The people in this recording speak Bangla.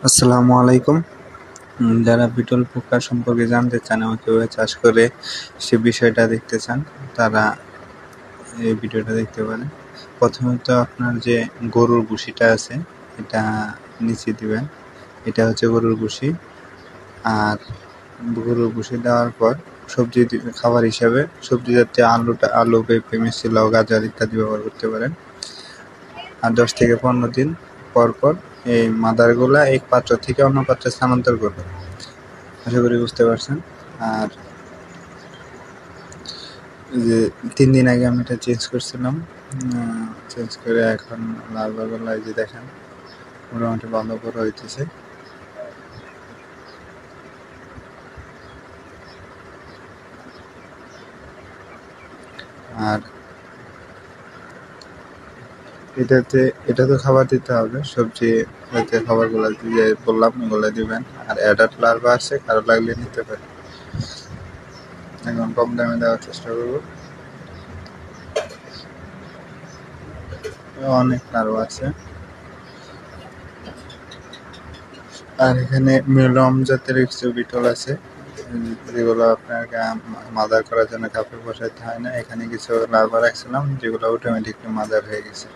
আসসালামু আলাইকুম। যারা বিটল পোকা সম্পর্কে জানতে চান এবং কীভাবে চাষ করে সে বিষয়টা দেখতে চান, তারা এই ভিডিওটা দেখতে পারেন। প্রথমত আপনার যে গরুর ভুসিটা আছে এটা নিচে দিবেন। এটা হচ্ছে গরুর ভুসি। আর গরুর ভুসি দেওয়ার পর সবজি খাবার হিসাবে সবজি জাতীয় আলু, পেঁপে, মিষ্টি লাউ, গাজর ইত্যাদি ব্যবহার করতে পারেন। আর 10 থেকে 15 দিন পর পর এই মাদারগুলা এক পাত্র থেকে অন্য পাত্রে স্থানান্তর করবেন। আশা করি বুঝতে পারছেন। আর যে 3 দিন আগে আমি এটা চেঞ্জ করছিলাম, চেঞ্জ করে এখন লাল যে দেখেন মোটামুটি ভালো বড় হইতেছে। আর এটা তো খাবার দিতে হবে, সবজি জাতীয় খাবারগুলো দিয়ে বললাম ওগুলো দিবেন। আর অ্যাডাল্ট লার্ভা আছে, কারো লাগলে নিতে পারে। এখন কম দামে দেওয়ার চেষ্টা করবো। অনেক লার্ভা আছে। আর এখানে মিলম জাতের কিছু বিটল আছে, যেগুলো আপনাকে মাদার করার জন্য কাপড় বসাইতে হয় না। এখানে কিছু লার্ভা রাখছিলাম যেগুলো অটোমেটিকলি মাদার হয়ে গেছে।